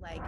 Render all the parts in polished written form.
Like,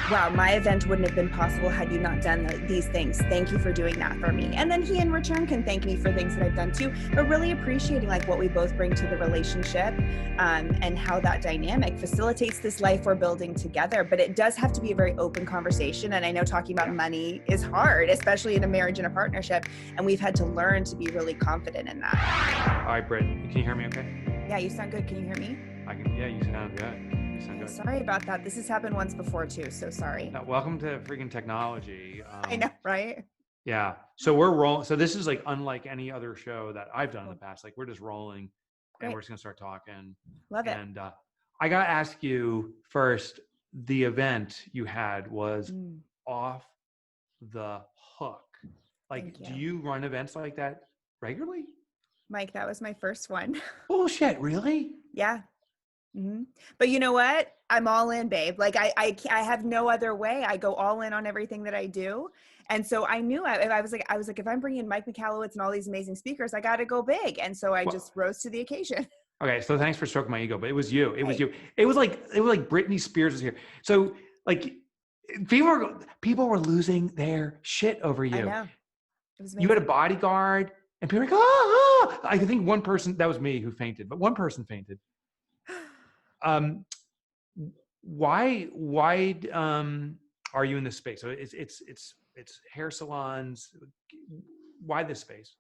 wow, my event wouldn't have been possible had you not done these things. Thank you for doing that for me. And then he in return can thank me for things that I've done too, but really appreciating like what we both bring to the relationship, and how that dynamic facilitates this life we're building together. But it does have to be a very open conversation. And I know talking about money is hard, especially in a marriage and a partnership. And we've had to learn to be really confident in that. All right, Britt, can you hear me okay? Yeah, you sound good. Can you hear me? I can, yeah, you sound good. Sorry about that. This has happened once before too, so sorry. Now, welcome to freaking technology. I know, right? Yeah. So we're rolling. So this is like unlike any other show that I've done in the past. Like we're just rolling. Great. And we're just gonna start talking. Love it. And I gotta ask you first. The event you had was off the hook. Like, do you run events like that regularly? Mike, that was my first one. Bullshit, really? Yeah. Mm-hmm. But you know what? I'm all in, babe. Like I have no other way. I go all in on everything that I do. And so I knew I was like, if I'm bringing in Mike Michalowicz and all these amazing speakers, I got to go big. And so I just rose to the occasion. Okay. So thanks for stroking my ego, but it was you. It was you. It was like Britney Spears was here. So like people were losing their shit over you. I know. It was amazing. You had a bodyguard and people were like, oh. I think one person, that was me who fainted, but one person fainted. Why are you in this space? So it's hair salons. Why this space?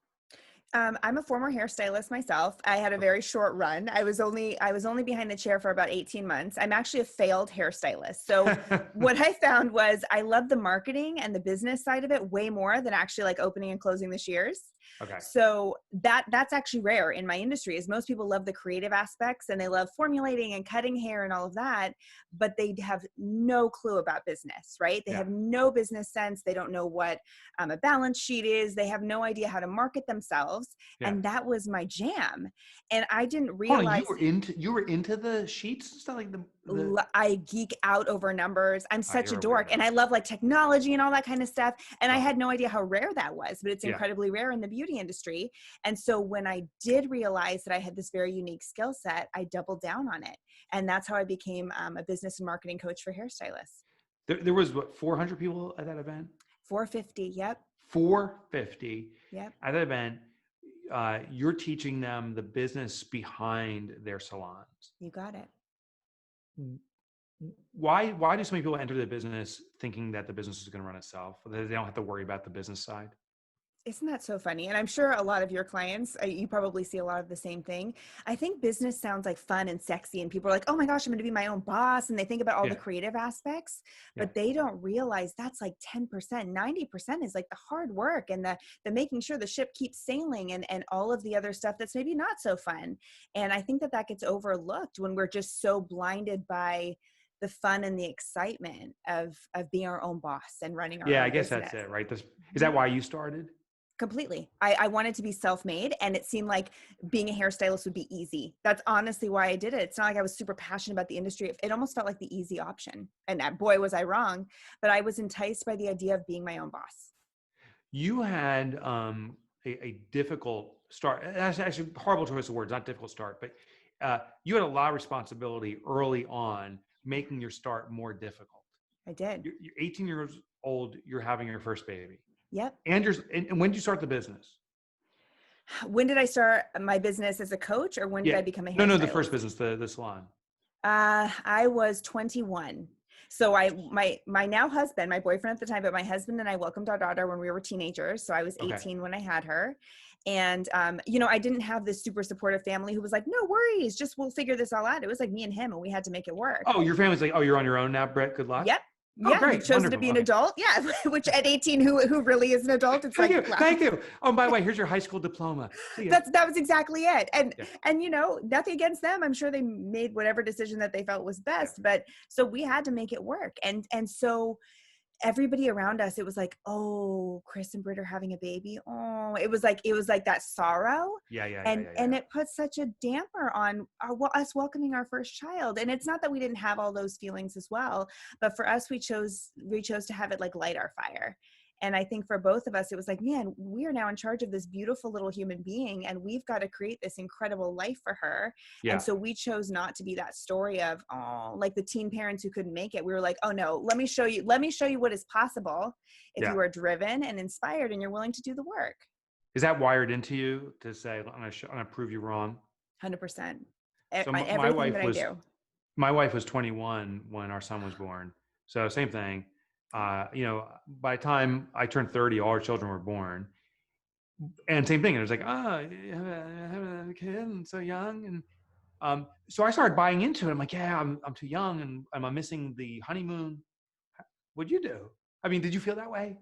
I'm a former hairstylist myself. I had a very short run. I was only behind the chair for about 18 months. I'm actually a failed hairstylist. So what I found was I love the marketing and the business side of it way more than actually like opening and closing the shears. Okay. So that's actually rare in my industry is most people love the creative aspects and they love formulating and cutting hair and all of that, but they have no clue about business, right? They have no business sense. They don't know what a balance sheet is. They have no idea how to market themselves. Yeah. And that was my jam. And I didn't realize you were into the sheets and stuff like I geek out over numbers. I'm such a dork and I love like technology and all that kind of stuff. And I had no idea how rare that was, but it's incredibly rare in the beauty industry. And so when I did realize that I had this very unique skill set, I doubled down on it. And that's how I became a business and marketing coach for hairstylists. There was what, 400 people at that event? 450. Yep. 450. Yep. At that event. You're teaching them the business behind their salons. You got it. Why do so many people enter the business thinking that the business is going to run itself? That they don't have to worry about the business side? Isn't that so funny? And I'm sure a lot of your clients, you probably see a lot of the same thing. I think business sounds like fun and sexy and people are like, oh my gosh, I'm going to be my own boss. And they think about all the creative aspects, but they don't realize that's like 10%, 90% is like the hard work and the making sure the ship keeps sailing and all of the other stuff that's maybe not so fun. And I think that gets overlooked when we're just so blinded by the fun and the excitement of being our own boss and running our own I guess business. that's it, right? Is that why you started? Completely. I wanted to be self-made and it seemed like being a hairstylist would be easy. That's honestly why I did it. It's not like I was super passionate about the industry. It almost felt like the easy option. And boy, was I wrong, but I was enticed by the idea of being my own boss. You had a difficult start. That's actually a horrible choice of words, not difficult start, but you had a lot of responsibility early on, making your start more difficult. I did. You're 18 years old, you're having your first baby. Yep. And when did you start the business? When did I start my business as a coach or when did I become a hairstylist? No, the first business, the salon. I was 21. So my now husband, my boyfriend at the time, but my husband and I welcomed our daughter when we were teenagers. So I was 18 when I had her. And, I didn't have this super supportive family who was like, no worries, we'll figure this all out. It was like me and him and we had to make it work. Oh, your family's like, oh, you're on your own now, Brett. Good luck. Yep. Oh, yeah, great. You've chosen to be an adult. Yeah, which at 18, who really is an adult? It's Thank you. Oh, by the way, here's your high school diploma. That was exactly it. And nothing against them. I'm sure they made whatever decision that they felt was best. But so we had to make it work. And so everybody around us, it was like, oh, Chris and Britt are having a baby. Oh, it was like that sorrow. And it put such a damper on us welcoming our first child. And it's not that we didn't have all those feelings as well, but for us, we chose to have it like light our fire. And I think for both of us, it was like, man, we are now in charge of this beautiful little human being, and we've got to create this incredible life for her. And Yeah. so we chose not to be that story of, oh, like the teen parents who couldn't make it. We were like, oh no, let me show you what is possible if Yeah. you are driven and inspired and you're willing to do the work. Is that wired into you to say, I'm gonna prove you wrong? 100%. So Everything that I do. my wife was 21 when our son was born. So same thing. You know, by the time I turned 30, all our children were born. And same thing. It was like, oh, you have a kid and so young. And so I started buying into it. I'm like, yeah, I'm too young and I'm missing the honeymoon. What'd you do? I mean, did you feel that way?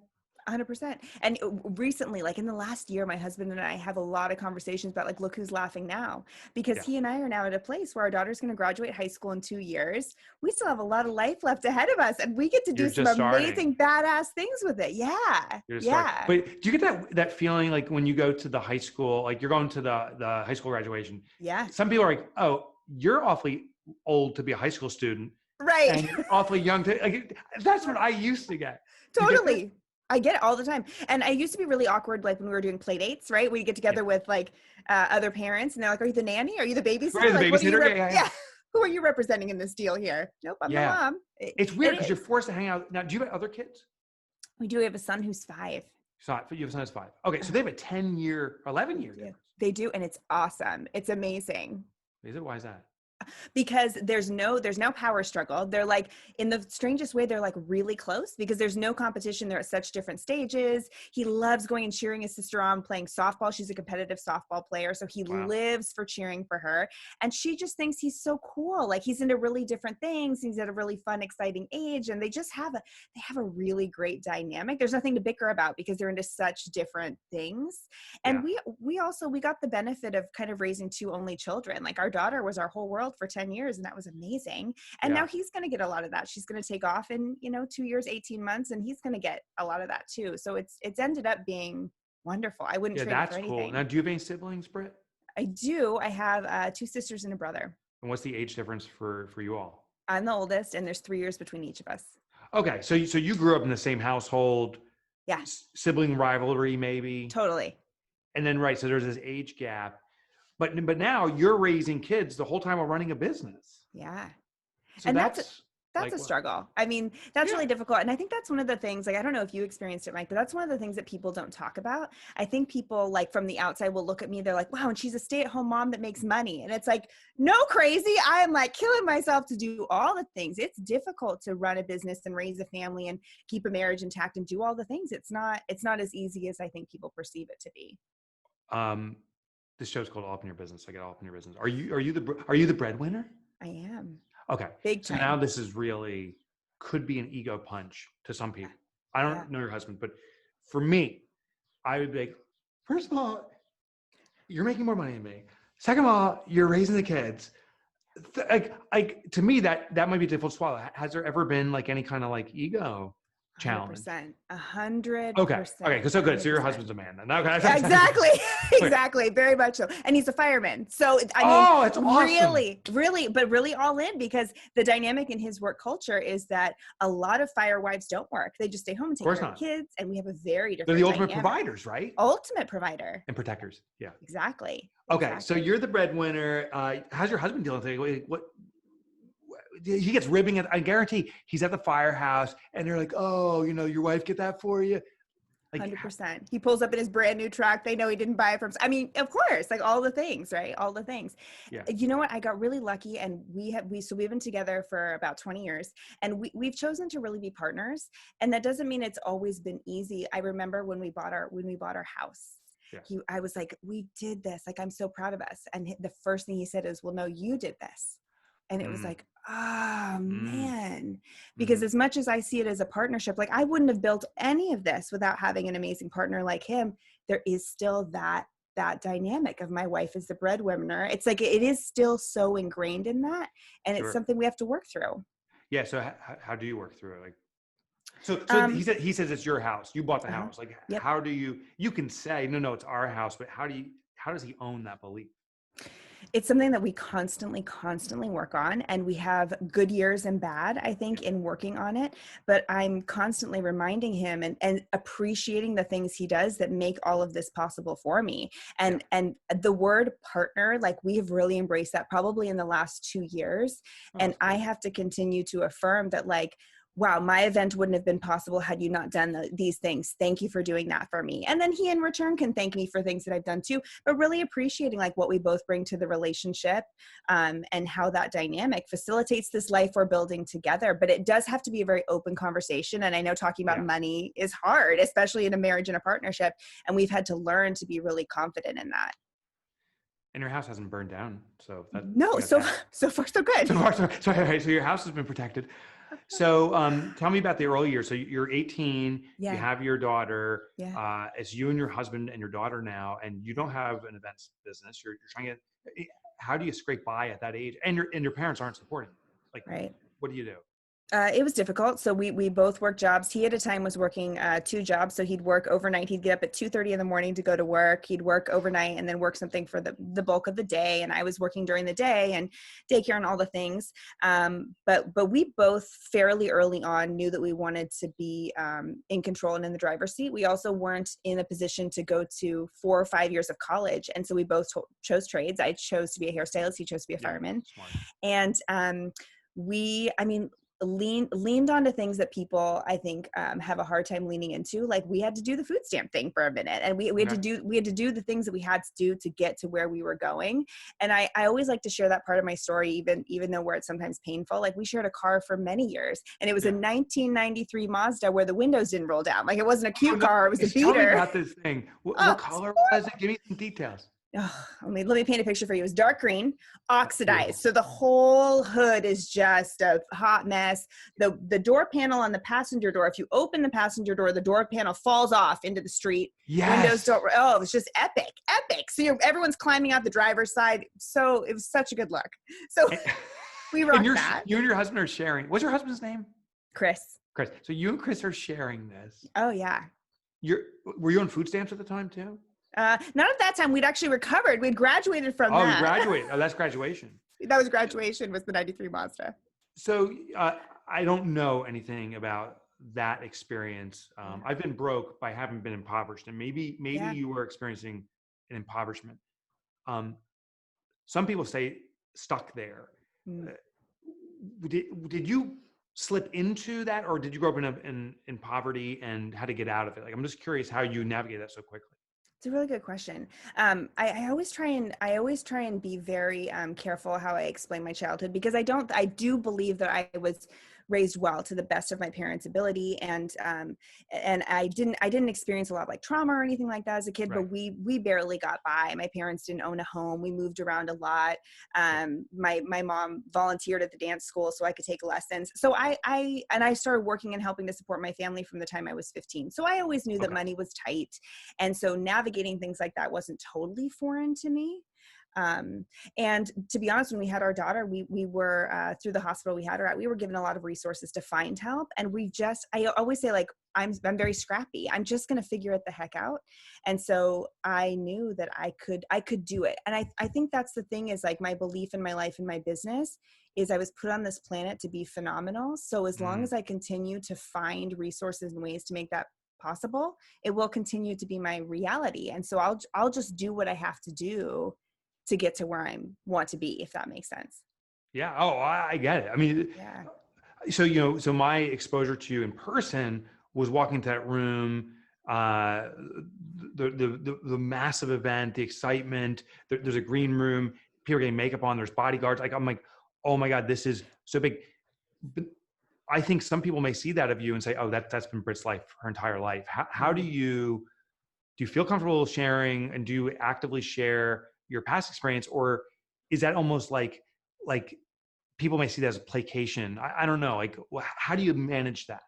100%. And recently, like in the last year, my husband and I have a lot of conversations about like, look who's laughing now, because Yeah. he and I are now at a place where our daughter's going to graduate high school in 2 years. We still have a lot of life left ahead of us, and we get to do You're some just amazing, starting. badass things with it. Yeah. You're just starting. Yeah. But do you get that feeling like when you go to the high school, like you're going to the high school graduation? Yeah. Some people are like, oh, you're awfully old to be a high school student. Right. And you're awfully young to, like, that's what I used to get. Totally. I get it all the time. And I used to be really awkward, like when we were doing play dates, right? We get together with like other parents, and they're like, are you the nanny? Are you the babysitter? Right, the like, what are you babysitter? Yeah. Who are you representing in this deal here? Nope, I'm the mom. It's weird because you're forced to hang out. Now, do you have other kids? We do. We have a son who's 5. So you have a son who's 5. Okay, so they have a 10-year, 11-year difference. They do, and it's awesome. It's amazing. Is it? Why is that? Because there's no power struggle. They're like, in the strangest way, they're like really close because there's no competition. They're at such different stages. He loves going and cheering his sister on, playing softball. She's a competitive softball player. So he lives for cheering for her. And she just thinks he's so cool. Like he's into really different things. He's at a really fun, exciting age. And they just have a really great dynamic. There's nothing to bicker about because they're into such different things. And we got the benefit of kind of raising 2 only children. Like our daughter was our whole world for 10 years, and that was amazing. And now he's going to get a lot of that. She's going to take off in 2 years, 18 months, and he's going to get a lot of that too. So it's ended up being wonderful. I wouldn't trade it for anything. Cool. Now, do you have any siblings, Britt? I do. I have 2 sisters and a brother. And what's the age difference for you all? I'm the oldest, and there's 3 years between each of us. Okay, so you grew up in the same household. Yeah. Sibling rivalry, maybe. Totally. And then so there's this age gap. But now you're raising kids the whole time while running a business. Yeah. So and that's a struggle. I mean, that's really difficult. And I think that's one of the things, like, I don't know if you experienced it, Mike, but that's one of the things that people don't talk about. I think people like from the outside will look at me. They're like, wow, and she's a stay-at-home mom that makes money. And it's like, no, crazy. I am like killing myself to do all the things. It's difficult to run a business and raise a family and keep a marriage intact and do all the things. It's not as easy as I think people perceive it to be. This show's called All Up in Your Business. I get all up in your business. Are you the breadwinner? I am. Okay. Big time. So now this is really could be an ego punch to some people. I don't know your husband, but for me, I would be like, first of all, you're making more money than me. Second of all, you're raising the kids. Like to me, that might be difficult to swallow. Has there ever been like any kind of like ego challenge? 100%. Okay. So good. So your husband's a man then. Okay. Exactly. Exactly. Very much so. And he's a fireman. So I mean, it's awesome. really all in, because the dynamic in his work culture is that a lot of fire wives don't work. They just stay home and take care of kids. And we have a very different They're the ultimate providers, right? Ultimate provider. And protectors. Yeah. Exactly. Okay. So you're the breadwinner. How's your husband dealing with it? What? He gets ribbing it. I guarantee he's at the firehouse and they're like, oh, your wife get that for you. Like, 100%. He pulls up in his brand new truck. They know he didn't buy it from, I mean, of course, like all the things, right? All the things. Yeah. You know what? I got really lucky, and we've been together for about 20 years, and we've chosen to really be partners. And that doesn't mean it's always been easy. I remember when we bought our house. Yes. I was like, we did this. Like, I'm so proud of us. And the first thing he said is, well, no, you did this. And it was like, oh man, because as much as I see it as a partnership, like I wouldn't have built any of this without having an amazing partner like him. There is still that dynamic of my wife as the breadwinner. It's like, it is still so ingrained in that. And it's something we have to work through. Yeah. So how do you work through it? Like, so he says it's your house. You bought the house. Like, how do you can say, no, it's our house, but how does he own that belief? It's something that we constantly work on, and we have good years and bad, I think, in working on it. But I'm constantly reminding him and appreciating the things he does that make all of this possible for me. And the word partner, like, we have really embraced that probably in the last 2 years. Oh, And that's I great. have to continue to affirm that, like, wow, my event wouldn't have been possible had you not done these things. Thank you for doing that for me. And then he in return can thank me for things that I've done too, but really appreciating like what we both bring to the relationship, and how that dynamic facilitates this life we're building together. But it does have to be a very open conversation. And I know talking about Yeah. money is hard, especially in a marriage and a partnership. And we've had to learn to be really confident in that. And your house hasn't burned down. So that No, you got so that. so far so good. So far, so your house has been protected. So tell me about the early years. So you're 18, you Yeah. have your daughter, Yeah. it's you and your husband and your daughter now, and you don't have an events business. You're trying to, how do you scrape by at that age? And your parents aren't supporting. Like, Right. what do you do? It was difficult. So we both worked jobs. He at a time was working 2 jobs. So he'd work overnight. He'd get up at 2:30 in the morning to go to work. He'd work overnight and then work something for the bulk of the day. And I was working during the day and daycare and all the things. But we both fairly early on knew that we wanted to be in control and in the driver's seat. We also weren't in a position to go to 4 or 5 years of college. And so we both chose trades. I chose to be a hairstylist. He chose to be a fireman. Smart. And I mean, leaned onto things that people, I think, have a hard time leaning into. Like, we had to do the food stamp thing for a minute, and we had Okay. to do the things that we had to do to get to where we were going. And I always like to share that part of my story, even though where it's sometimes painful. Like, we shared a car for many years, and it was a 1993 Mazda where the windows didn't roll down. Like, it wasn't a cute car, it was a Tell me beater. about this thing. Oh, What color was it? Give me some details. oh, let me paint a picture for you. It was dark green, oxidized. Beautiful. So the whole hood is just a hot mess. The door panel on the passenger door, if you open the passenger door, the door panel falls off into the street. Yes. Windows don't, oh, it was just epic. So everyone's climbing out the driver's side. So it was such a good look. So we rocked that. You and your husband are sharing. What's your husband's name? Chris. So you and Chris are sharing this. Oh, yeah. Were you on food stamps at the time too? Not at that time. We'd actually recovered. We'd graduated from that. Oh, you graduate. Oh, that's graduation. That was graduation, was the 93 Mazda. So I don't know anything about that experience. I've been broke, but I haven't been impoverished. And maybe you were experiencing an impoverishment. Some people say stuck there. Did you slip into that, or did you grow up in poverty and how to get out of it? Like, I'm just curious how you navigate that so quickly. It's a really good question. I always try and be very careful how I explain my childhood, because I do believe that I was raised well to the best of my parents' ability, and I didn't experience a lot of like trauma or anything like that as a kid. Right. But we barely got by. My parents didn't own a home. We moved around a lot. My mom volunteered at the dance school so I could take lessons. So I started working and helping to support my family from the time I was 15. So I always knew that money was tight, and so navigating things like that wasn't totally foreign to me. And to be honest, when we had our daughter, we were through the hospital we had her at, we were given a lot of resources to find help. And I always say, like, I'm very scrappy. I'm just going to figure it the heck out. And so I knew that I could do it. And I think that's the thing, is like, my belief in my life and my business is I was put on this planet to be phenomenal. So as long as I continue to find resources and ways to make that possible, it will continue to be my reality. And so I'll just do what I have to do to get to where I want to be, if that makes sense. Yeah. Oh, I get it. I mean, yeah. So my exposure to you in person was walking into that room, the massive event, the excitement. There's a green room, people getting makeup on, there's bodyguards. Like, I'm like, oh my God, this is so big. But I think some people may see that of you and say, oh, that's been Britt's life, her entire life. How do you feel comfortable sharing, and do you actively share your past experience, or is that almost like people may see that as a placation? I don't know. Like, how do you manage that?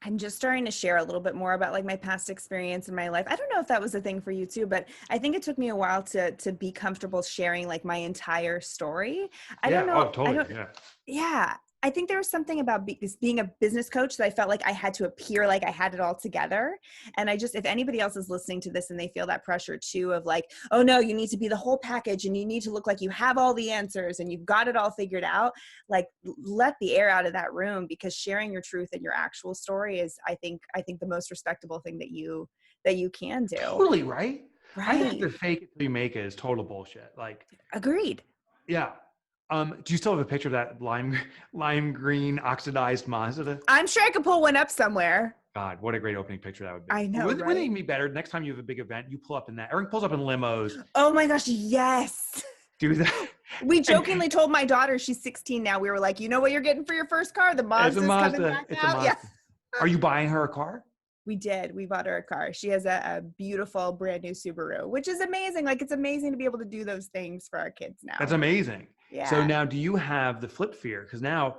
I'm just starting to share a little bit more about like my past experience in my life. I don't know if that was a thing for you too, but I think it took me a while to be comfortable sharing like my entire story. I don't know. Oh, totally. Yeah. I think there was something about being a business coach that I felt like I had to appear like I had it all together. And if anybody else is listening to this and they feel that pressure too of like, oh no, you need to be the whole package and you need to look like you have all the answers and you've got it all figured out, like let the air out of that room, because sharing your truth and your actual story is, I think the most respectable thing that you can do. Totally, right? I think Right. the fake it till you make it is total bullshit. Like, Agreed. yeah. Do you still have a picture of that lime green oxidized Mazda? I'm sure I could pull one up somewhere. God, what a great opening picture that would be. I know, Wouldn't right? it be better next time you have a big event, you pull up in that? Everyone pulls up in limos. Oh my gosh, yes. Do that. We jokingly told my daughter, she's 16 now, we were like, you know what you're getting for your first car? The Mazda's coming back out. Yeah. Are you buying her a car? We did. We bought her a car. She has a beautiful brand new Subaru, which is amazing. Like, it's amazing to be able to do those things for our kids now. That's amazing. Yeah. So now do you have the flip fear? Because now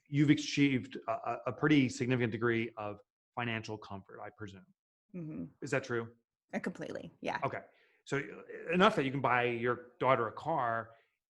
you've achieved a pretty significant degree of financial comfort, I presume. Mm-hmm. Is that true? Completely. Yeah. Okay. So enough that you can buy your daughter a car.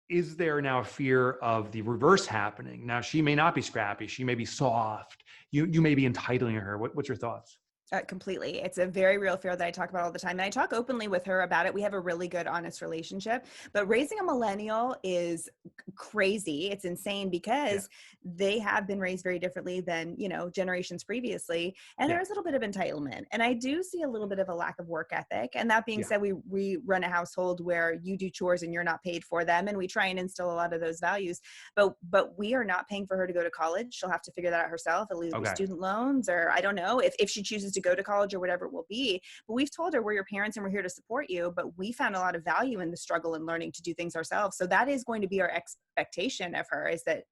Is there now a fear of the reverse happening? Now, she may not be scrappy. She may be soft. You may be entitling her. What's your thoughts? Completely. It's a very real fear that I talk about all the time. And I talk openly with her about it. We have a really good, honest relationship, but raising a millennial is crazy. It's insane because they have been raised very differently than, generations previously. And there's a little bit of entitlement. And I do see a little bit of a lack of work ethic. And that being said, we run a household where you do chores and you're not paid for them. And we try and instill a lot of those values, but we are not paying for her to go to college. She'll have to figure that out herself. It'll either be student loans, or I don't know if she chooses to go to college or whatever it will be. But we've told her, we're your parents and we're here to support you, but we found a lot of value in the struggle and learning to do things ourselves. So that is going to be our expectation of her, is that,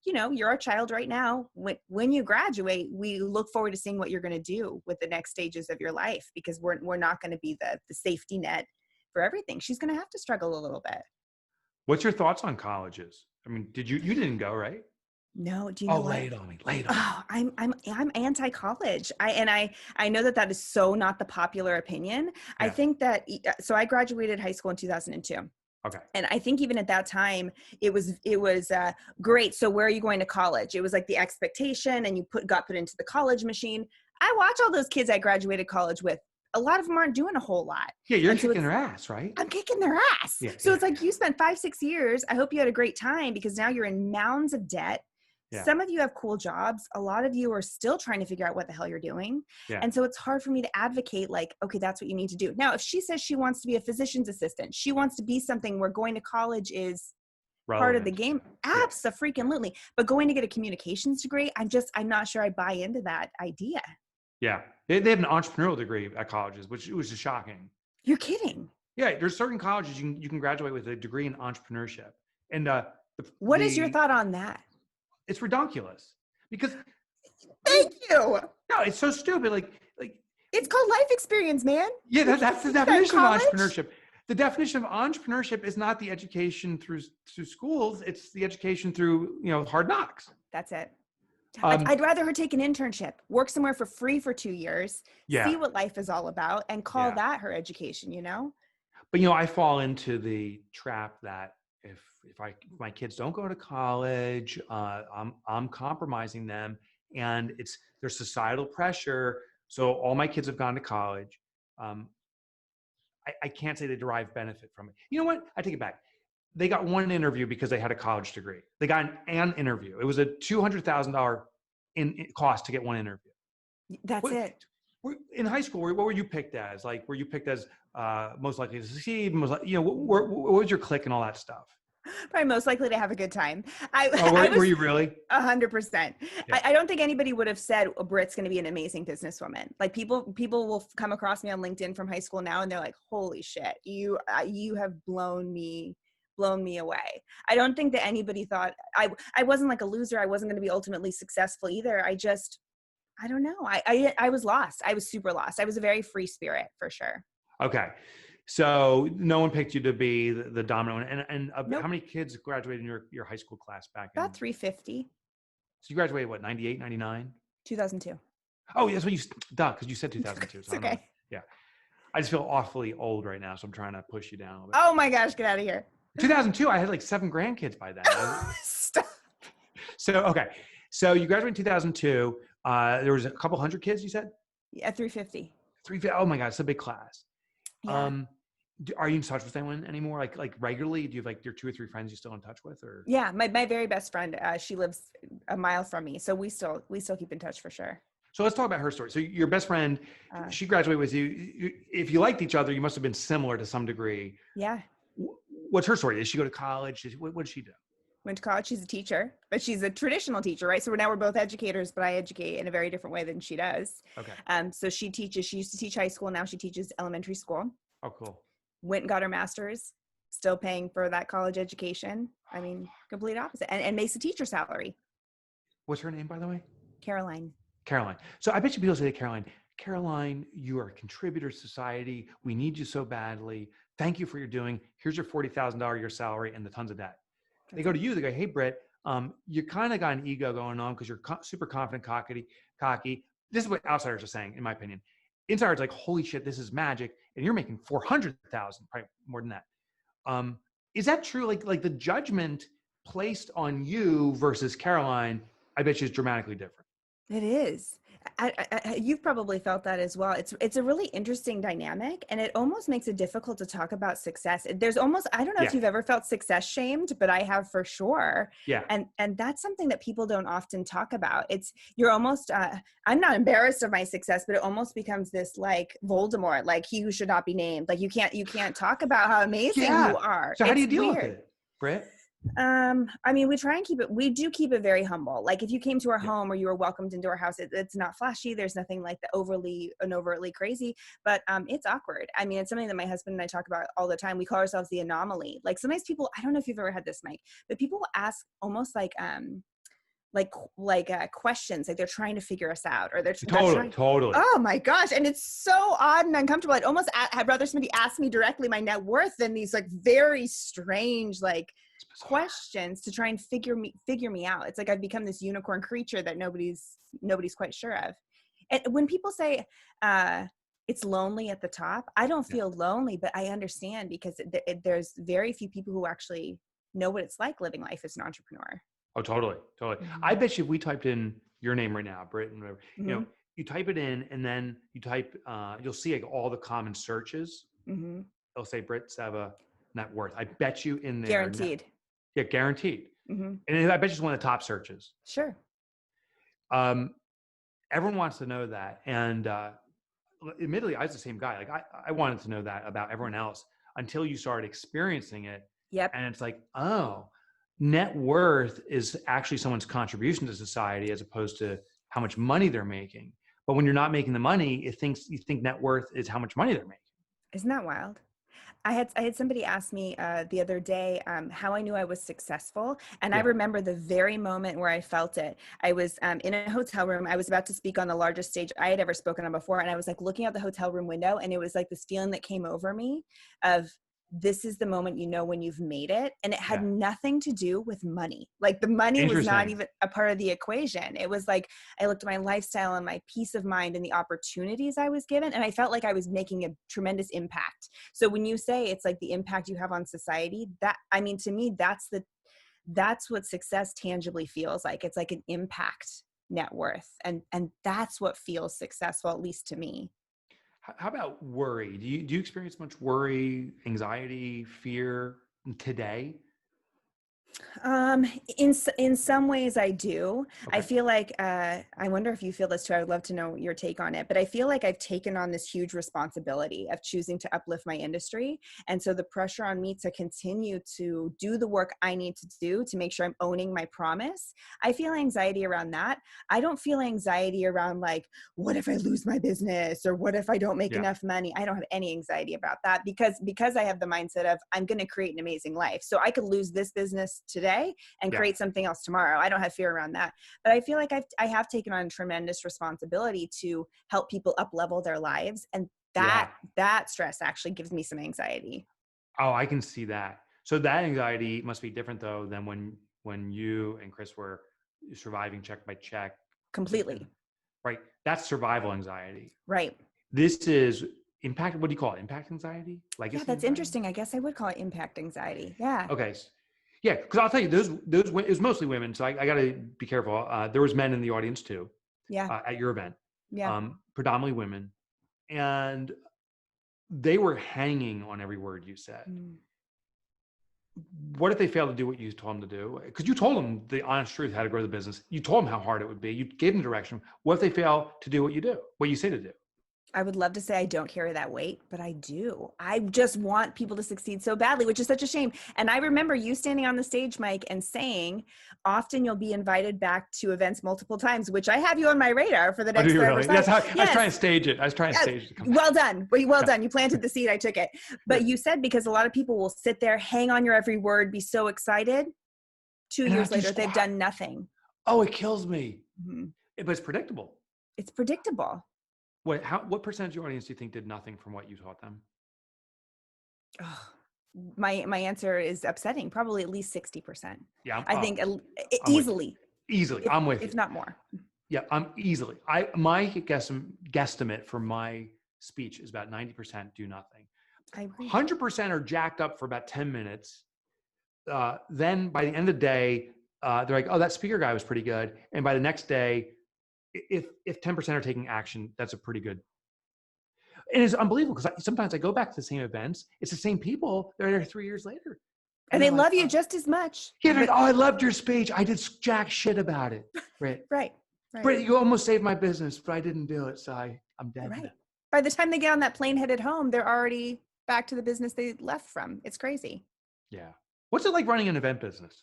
you're a child right now. When you graduate, we look forward to seeing what you're going to do with the next stages of your life, because we're not going to be the safety net for everything. She's going to have to struggle a little bit. What's your thoughts on colleges? I mean, you didn't go, right? No, do you know what? Lay it on me. Lay it on me. I'm anti-college. I know that is so not the popular opinion. Yeah. I think that, so I graduated high school in 2002. Okay. And I think even at that time, it was great. So where are you going to college? It was like the expectation, and you got put into the college machine. I watch all those kids I graduated college with. A lot of them aren't doing a whole lot. Yeah, you're kicking their ass, right? I'm kicking their ass. Yeah, so it's like, you spent 5-6 years. I hope you had a great time, because now you're in mounds of debt. Yeah. Some of you have cool jobs. A lot of you are still trying to figure out what the hell you're doing. Yeah. And so it's hard for me to advocate, like, okay, that's what you need to do. Now, if she says she wants to be a physician's assistant, she wants to be something where going to college is part of the game. Abso-freaking-lutely. But going to get a communications degree, I'm not sure I buy into that idea. Yeah. They have an entrepreneurial degree at colleges, which was just shocking. You're kidding. Yeah. There's certain colleges you can graduate with a degree in entrepreneurship. And what is your thought on that? It's ridiculous, because thank you. No, it's so stupid. Like it's called life experience, man. Yeah, that's the definition of entrepreneurship. The definition of entrepreneurship is not the education through schools. It's the education through, hard knocks. That's it. I'd rather her take an internship, work somewhere for free for 2 years, see what life is all about, and call that her education, But, I fall into the trap that if my kids don't go to college, I'm compromising them, and there's societal pressure. So all my kids have gone to college. I can't say they derive benefit from it. You know what? I take it back. They got one interview because they had a college degree. They got an interview. It was a $200,000 in cost to get one interview. That's it. In high school, what were you picked as? Like, were you picked as most likely to succeed? What was your clique and all that stuff? Probably most likely to have a good time. Were you really? 100%. Yeah. I don't think anybody would have said, Britt's going to be an amazing businesswoman. Like, people will come across me on LinkedIn from high school now, and they're like, holy shit, you have blown me away. I don't think that anybody thought I wasn't like a loser. I wasn't going to be ultimately successful either. I don't know. I was lost. I was super lost. I was a very free spirit, for sure. Okay. So no one picked you to be the dominant one. And Nope. How many kids graduated in your high school class back then? About 350. So you graduated, what, 98, 99? 2002. Oh, that's what because you said 2002. It's okay. Yeah. I just feel awfully old right now, so I'm trying to push you down a little bit. Oh my gosh, get out of here. 2002, I had like 7 grandkids by then. Stop. Okay. So you graduated in 2002. There was a couple hundred kids, you said? Yeah, 350. Oh my God, it's a big class. Yeah. Are you in touch with anyone anymore? Like regularly? Do you have like your 2 or 3 friends you're still in touch with, or? Yeah. My very best friend, she lives a mile from me. So we still keep in touch for sure. So let's talk about her story. So your best friend, Uh, she graduated with you. If you liked each other, you must have been similar to some degree. yeah. What's her story? Did she go to college? What did she do? Went to college. She's a teacher, but she's a traditional teacher, right? So we're both educators, but I educate in a very different way than she does. Okay. So she used to teach high school. Now she teaches elementary school. Oh, cool. Went and got her master's, still paying for that college education. I mean, complete opposite, and makes a teacher salary. What's her name, by the way? Caroline. So I bet you people say to Caroline, you are a contributor to society. We need you so badly. Thank you for your doing. Here's your $40,000 a year salary and the tons of debt. They go to you, they go, hey, Britt, you kind of got an ego going on because you're super confident, cocky. This is what outsiders are saying, in my opinion. Insiders like, holy shit, this is magic. And you're making 400,000, probably more than that. Is that true? Like the judgment placed on you versus Caroline, I bet you is dramatically different. It is. You've probably felt that as well. It's a really interesting dynamic, and it almost makes it difficult to talk about success. There's almost, I don't know if you've ever felt success shamed, but I have for sure. Yeah. And that's something that people don't often talk about. You're almost, I'm not embarrassed of my success, but it almost becomes this like Voldemort, like he who should not be named. Like you can't talk about how amazing you are. So how do you deal with it, Britt? I mean, we do keep it very humble. Like if you came to our home or you were welcomed into our house, it's not flashy. There's nothing like the overtly crazy, but it's awkward. I mean, it's something that my husband and I talk about all the time. We call ourselves the anomaly. Like sometimes people, I don't know if you've ever had this, Mike, but people will ask almost like questions, like they're trying to figure us out, or they're totally. Oh my gosh. And it's so odd and uncomfortable. I'd rather somebody ask me directly my net worth than these like very strange, like questions to try and figure me out. It's like I've become this unicorn creature that nobody's quite sure of. And when people say it's lonely at the top, I don't feel lonely, but I understand because there's very few people who actually know what it's like living life as an entrepreneur. Oh, totally. Mm-hmm. I bet you if we typed in your name right now, Britt, and whatever, mm-hmm. You type it in and then you type, you'll see like all the common searches. Mm-hmm. It'll say Britt Seva net worth. I bet you in there. Guaranteed. Guaranteed. Mm-hmm. And I bet you it's one of the top searches. Sure. Everyone wants to know that. And admittedly, I was the same guy. Like I wanted to know that about everyone else until you started experiencing it. Yep. And it's like, oh, net worth is actually someone's contribution to society as opposed to how much money they're making. But when you're not making the money, you think net worth is how much money they're making. Isn't that wild? I had somebody ask me the other day how I knew I was successful. And I remember the very moment where I felt it. I was in a hotel room. I was about to speak on the largest stage I had ever spoken on before. And I was like looking out the hotel room window, and it was like this feeling that came over me of, this is the moment you know when you've made it. And it had nothing to do with money. Like the money was not even a part of the equation. It was like, I looked at my lifestyle and my peace of mind and the opportunities I was given. And I felt like I was making a tremendous impact. So when you say it's like the impact you have on society, to me, that's what success tangibly feels like. It's like an impact net worth. And that's what feels successful, at least to me. How about worry? Do you experience much worry, anxiety, fear today? In some ways I do. Okay. I feel like, I wonder if you feel this too. I would love to know your take on it, but I feel like I've taken on this huge responsibility of choosing to uplift my industry. And so the pressure on me to continue to do the work I need to do to make sure I'm owning my promise, I feel anxiety around that. I don't feel anxiety around like, what if I lose my business, or what if I don't make enough money? I don't have any anxiety about that because I have the mindset of, I'm going to create an amazing life. So I could lose this business today and create something else tomorrow. I don't have fear around that. But I feel like I have taken on tremendous responsibility to help people up level their lives. And that stress actually gives me some anxiety. Oh, I can see that. So that anxiety must be different though than when you and Chris were surviving check by check. Completely. Right. That's survival anxiety. Right. This is impact. What do you call it? Impact anxiety? That's interesting. I guess I would call it impact anxiety. Yeah. Okay. Yeah, because I'll tell you, it was mostly women, so I got to be careful. There was men in the audience too, Yeah. at your event, Yeah. predominantly women, and they were hanging on every word you said. Mm. What if they failed to do what you told them to do? Because you told them the honest truth, how to grow the business. You told them how hard it would be. You gave them direction. What if they fail to do what you say to do? I would love to say I don't carry that weight, but I do. I just want people to succeed so badly, which is such a shame. And I remember you standing on the stage, Mike, and saying, often you'll be invited back to events multiple times, which I have you on my radar for the Oh, do next you 5 or really? 6. That's how Yes. I was trying to stage it. To come Well done. Well done. You planted the seed. I took it. But you said, because a lot of people will sit there, hang on your every word, be so excited. 2 years later, they've done nothing. Oh, it kills me. Mm-hmm. But it's predictable. It's predictable. What percentage of your audience do you think did nothing from what you taught them? Oh, my answer is upsetting. Probably at least 60%. Yeah, I think easily. I'm with you. If not more. Yeah, I'm easily. My guesstimate for my speech is about 90% do nothing. I agree. 100% are jacked up for about 10 minutes. Then by the end of the day, they're like, "Oh, that speaker guy was pretty good." And by the next day, if 10% are taking action, that's a pretty good. And it's unbelievable because sometimes I go back to the same events. It's the same people. They're there 3 years later. And they love you just as much. Yeah, they're like, "Oh, I loved your speech. I did jack shit about it." Right. Right. Britt, you almost saved my business, but I didn't do it. So I'm dead. Right. By the time they get on that plane headed home, they're already back to the business they left from. It's crazy. Yeah. What's it like running an event business?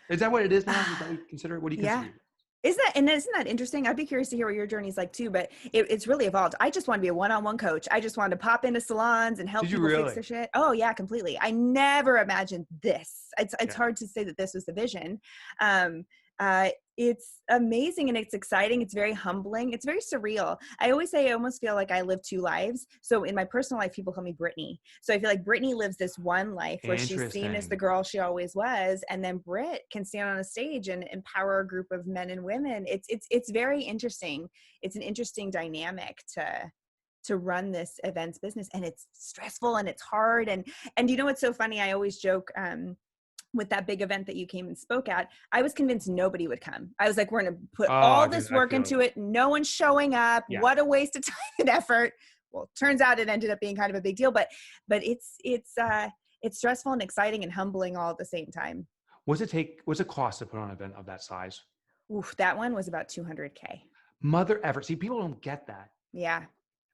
Is that what it is now? Is that what you consider it? What do you consider it? Isn't that interesting? I'd be curious to hear what your journey's like too, but it's really evolved. I just want to be a one-on-one coach. I just wanted to pop into salons and help people fix their shit. Oh yeah, completely. I never imagined this. It's hard to say that this was the vision. It's amazing and it's exciting. It's very humbling. It's very surreal. I always say I almost feel like I live 2 lives. So in my personal life, people call me Brittany. So I feel like Brittany lives this one life where she's seen as the girl she always was. And then Britt can stand on a stage and empower a group of men and women. It's very interesting. It's an interesting dynamic to run this events business, and it's stressful and it's hard. And you know, what's so funny? I always joke, with that big event that you came and spoke at, I was convinced nobody would come. I was like, we're going to put all this work into it. No one's showing up. Yeah. What a waste of time and effort. Well, turns out it ended up being kind of a big deal, but it's stressful and exciting and humbling all at the same time. What's it cost to put on an event of that size? Oof, that one was about $200K. Mother ever. See, people don't get that. Yeah.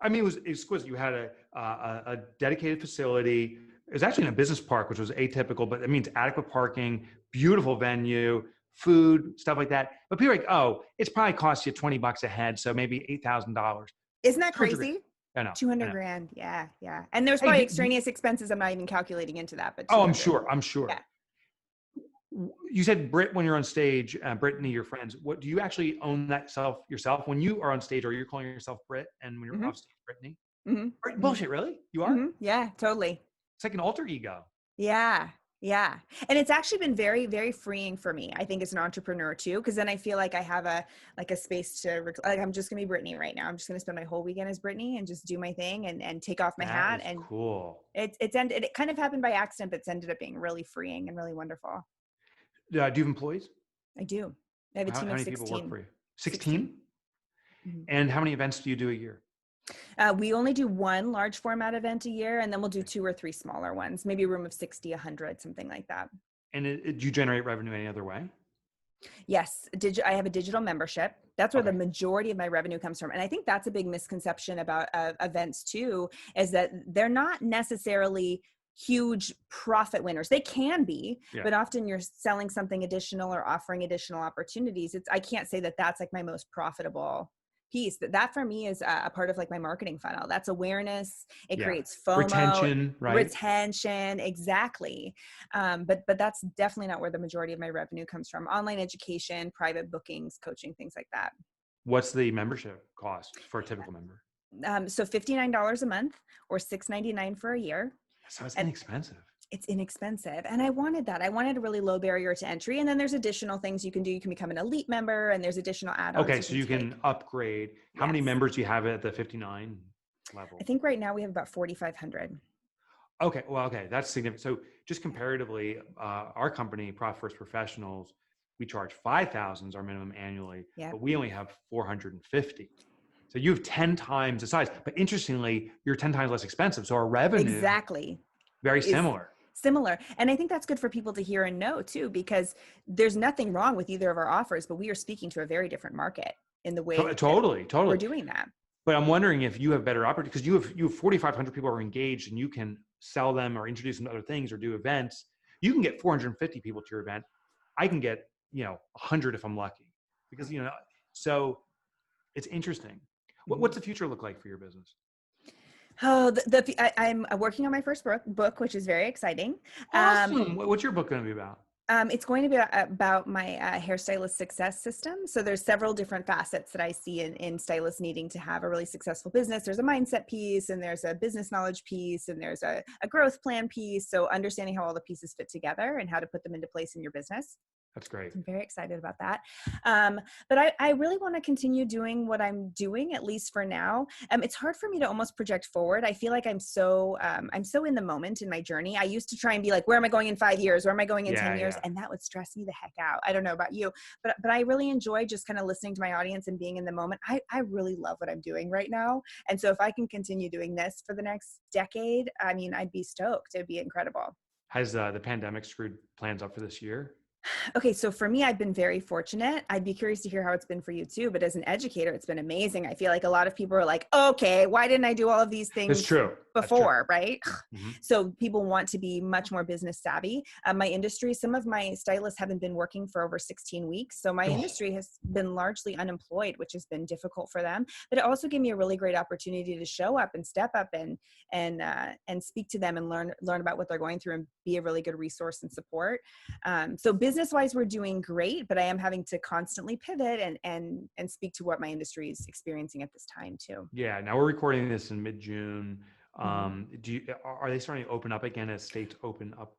I mean, it was exquisite. You had a dedicated facility. It was actually in a business park, which was atypical, but it means adequate parking, beautiful venue, food, stuff like that. But people are like, oh, it's probably cost you $20 a head, so maybe $8,000. Isn't that crazy? I know. 200 grand. Yeah. Yeah. And there's probably extraneous expenses I'm not even calculating into that, but I'm sure. Yeah. You said Britt, when you're on stage, Brittany, your friends, what do you actually own that yourself? When you are on stage, or you're calling yourself Britt, and when you're off stage, Brittany? Mm-hmm. Bullshit, really? You are? Mm-hmm. Yeah, totally. It's like an alter ego. Yeah. Yeah. And it's actually been very, very freeing for me, I think, as an entrepreneur too, because then I feel like I have a space to, like, I'm just going to be Brittany right now. I'm just going to spend my whole weekend as Brittany and just do my thing and take off my hat. And cool. It kind of happened by accident, but it's ended up being really freeing and really wonderful. Do you have employees? I do. I have a team of 16. How many people work for you? 16? Mm-hmm. And how many events do you do a year? We only do one large format event a year, and then we'll do 2 or 3 smaller ones, maybe a room of 60, 100, something like that. And do you generate revenue any other way? Yes. I have a digital membership. That's where the majority of my revenue comes from. And I think that's a big misconception about events too, is that they're not necessarily huge profit winners. They can be, but often you're selling something additional or offering additional opportunities. I can't say that that's like my most profitable piece. That for me is a part of like my marketing funnel. That's awareness. It creates FOMO, retention. Exactly. But that's definitely not where the majority of my revenue comes from. Online education, private bookings, coaching, things like that. What's the membership cost for a typical member? So $59 a month or $6.99 for a year. So it's inexpensive. It's inexpensive. And I wanted that. I wanted a really low barrier to entry. And then there's additional things you can do. You can become an elite member, and there's additional add-ons. Okay. So you can upgrade. How many members do you have at the 59 level? I think right now we have about 4,500. Okay. Well, okay. That's significant. So just comparatively, our company, Profit First Professionals, we charge 5,000 is our minimum annually, Yep. but we only have 450. So you have 10 times the size, but interestingly, you're 10 times less expensive. So our revenue, Exactly. very Is similar. similar. And I think that's good for people to hear and know too, because there's nothing wrong with either of our offers, but we are speaking to a very different market in the way that Totally, we're totally. doing that. But I'm wondering if you have better opportunities because you have 4,500 people who are engaged and you can sell them or introduce them to other things or do events. You can get 450 people to your event. I can get, 100 if I'm lucky because, so it's interesting. What's the future look like for your business? Oh, I'm working on my first book, which is very exciting. Awesome. What's your book going to be about? It's going to be about my hairstylist success system. So there's several different facets that I see in stylists needing to have a really successful business. There's a mindset piece, and there's a business knowledge piece, and there's a growth plan piece. So understanding how all the pieces fit together and how to put them into place in your business. That's great. I'm very excited about that. But I really want to continue doing what I'm doing, at least for now. It's hard for me to almost project forward. I feel like I'm so in the moment in my journey. I used to try and be like, where am I going in 5 years? Where am I going in 10 years? Yeah. And that would stress me the heck out. I don't know about you, but I really enjoy just kind of listening to my audience and being in the moment. I really love what I'm doing right now. And so if I can continue doing this for the next decade, I mean, I'd be stoked. It'd be incredible. Has the pandemic screwed plans up for this year? Okay, so for me, I've been very fortunate. I'd be curious to hear how it's been for you too. But as an educator, it's been amazing. I feel like a lot of people are like, okay, why didn't I do all of these That's things true. before, right? Mm-hmm. So people want to be much more business savvy. My industry, some of my stylists haven't been working for over 16 weeks. So my industry has been largely unemployed, which has been difficult for them. But it also gave me a really great opportunity to show up and step up and speak to them and learn about what they're going through and be a really good resource and support. So business-wise, we're doing great, but I am having to constantly pivot and speak to what my industry is experiencing at this time too. Yeah. Now we're recording this in mid-June. Are they starting to open up again as states open up?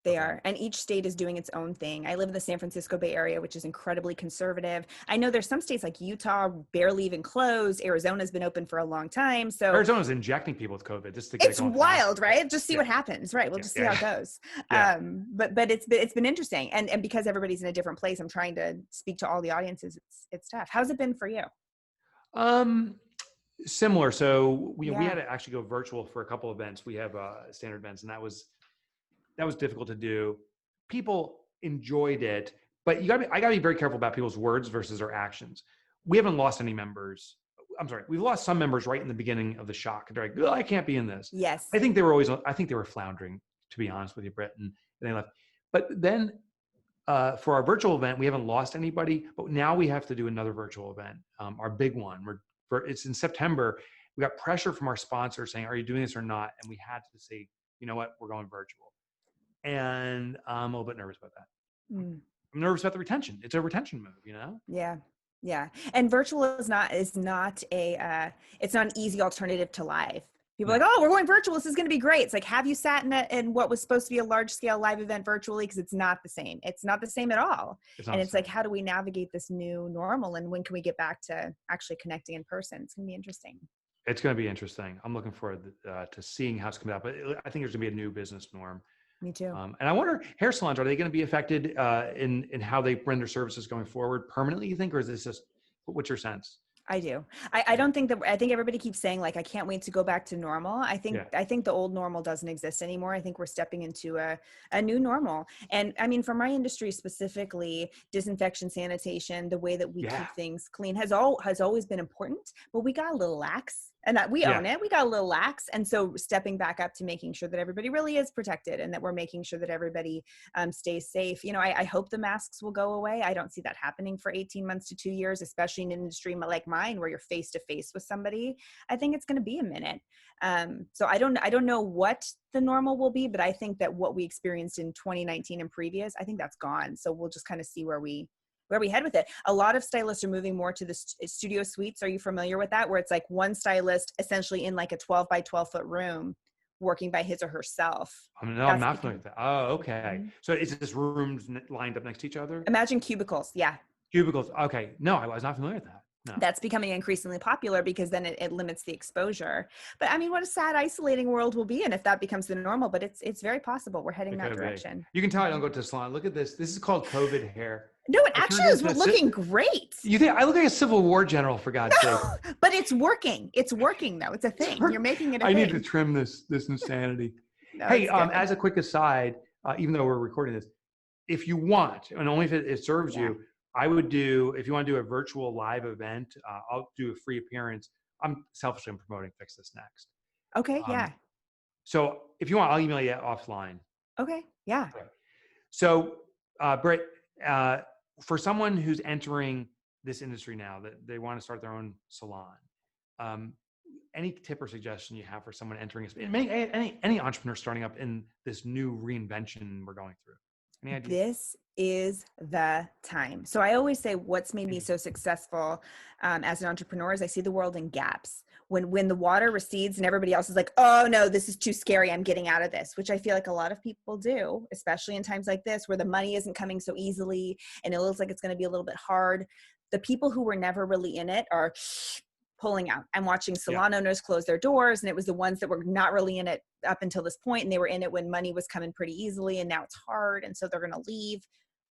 They are. And each state is doing its own thing. I live in the San Francisco Bay Area, which is incredibly conservative. I know there's some states like Utah barely even closed. Arizona's been open for a long time. So Arizona's injecting people with COVID just to get it's wild, right? Just see what happens. Right. We'll just see how it goes. But it's been interesting. And because everybody's in a different place, I'm trying to speak to all the audiences. It's tough. How's it been for you? Similar. So we had to actually go virtual for a couple of events. We have standard events, and that was difficult to do. People enjoyed it, but I gotta be very careful about people's words versus their actions. We haven't lost any members. I'm sorry, we've lost some members right in the beginning of the shock. They're like, oh, I can't be in this. Yes. I think they were floundering, to be honest with you, Britt, and they left. But then for our virtual event, we haven't lost anybody, but now we have to do another virtual event, our big one. It's in September. We got pressure from our sponsor saying, are you doing this or not? And we had to say, you know what, we're going virtual. And I'm a little bit nervous about that. I'm nervous about the retention. It's a retention move, Yeah. Yeah. And virtual is not it's not an easy alternative to live. People are like, oh, we're going virtual. This is going to be great. It's like, have you sat in what was supposed to be a large scale live event virtually? Because it's not the same. It's not the same at all. And it's like, how do we navigate this new normal? And when can we get back to actually connecting in person? It's going to be interesting. It's going to be interesting. I'm looking forward to seeing how it's coming out. But I think there's going to be a new business norm. Me too. And I wonder, hair salons, are they going to be affected in how they render services going forward permanently, you think? Or is this just, what's your sense? I do. I don't think I think everybody keeps saying like, I can't wait to go back to normal. I think the old normal doesn't exist anymore. I think we're stepping into a new normal. And I mean, for my industry specifically, disinfection, sanitation, the way that we keep things clean has always been important, but we got a little lax. And that we own it. We got a little lax. And so stepping back up to making sure that everybody really is protected and that we're making sure that everybody stays safe. I hope the masks will go away. I don't see that happening for 18 months to 2 years, especially in an industry like mine where you're face to face with somebody. I think it's going to be a minute. So I don't know what the normal will be, but I think that what we experienced in 2019 and previous, I think that's gone. So we'll just kind of see where we head with it. A lot of stylists are moving more to the studio suites. Are you familiar with that? Where it's like one stylist essentially in like a 12 by 12 foot room working by his or herself. I'm not familiar with that. Oh, okay. Mm-hmm. So is this rooms lined up next to each other? Imagine cubicles. Yeah. Cubicles. Okay. No, I was not familiar with that. No. That's becoming increasingly popular because then it limits the exposure. But I mean, what a sad, isolating world we'll be in if that becomes the normal, but it's very possible we're heading that direction. You can tell I don't go to the salon. Look at this. This is called COVID hair. No, it actually is looking great. You think I look like a Civil War general, for God's sake? But it's working. It's working though. It's a thing. You're making it a thing. I need to trim this insanity. No, hey, as a quick aside, even though we're recording this, if you want, and only if it serves you, I would do, if you want to do a virtual live event, I'll do a free appearance. I'm selfishly promoting Fix This Next. Okay, yeah. So if you want, I'll email you offline. Okay, yeah. Okay. So, Britt, for someone who's entering this industry now, that they want to start their own salon, any tip or suggestion you have for someone entering, any entrepreneur starting up in this new reinvention we're going through? Any ideas? This is the time. So I always say what's made me so successful as an entrepreneur is I see the world in gaps. When the water recedes and everybody else is like, oh no, this is too scary, I'm getting out of this, which I feel like a lot of people do, especially in times like this where the money isn't coming so easily and it looks like it's going to be a little bit hard. The people who were never really in it are pulling out. I'm watching salon owners close their doors, and it was the ones that were not really in it up until this point, and they were in it when money was coming pretty easily, and now it's hard, and so they're going to leave.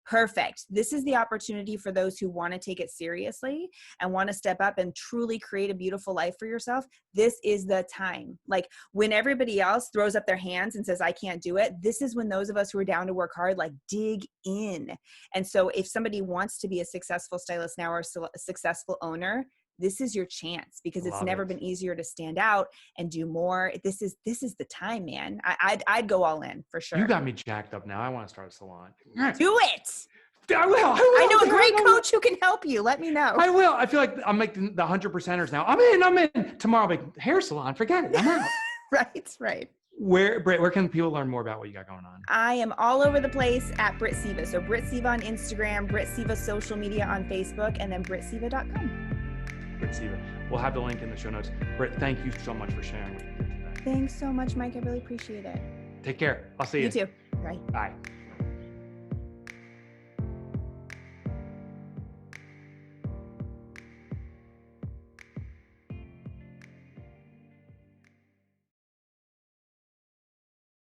Perfect. This is the opportunity for those who want to take it seriously and want to step up and truly create a beautiful life for yourself. This is the time. Like when everybody else throws up their hands and says, I can't do it, this is when those of us who are down to work hard, like dig in. And so if somebody wants to be a successful stylist now or a successful owner, this is your chance because it's never been easier to stand out and do more. This is the time, man. I'd go all in for sure. You got me jacked up now. I want to start a salon. Do it. I will. I know a great coach who can help you. Let me know. I will. I feel like I'm like the 100%ers now. I'm in. Tomorrow, I'll be hair salon. Forget it. I'm out. Right. Britt, where can people learn more about what you got going on? I am all over the place at Britt Seva. So Britt Seva on Instagram, Britt Seva social media on Facebook, and then brittseva.com. Britt Seva. We'll have the link in the show notes. Britt, thank you so much for sharing with me today. Thanks so much, Mike. I really appreciate it. Take care. I'll see you. You too. Bye. Bye.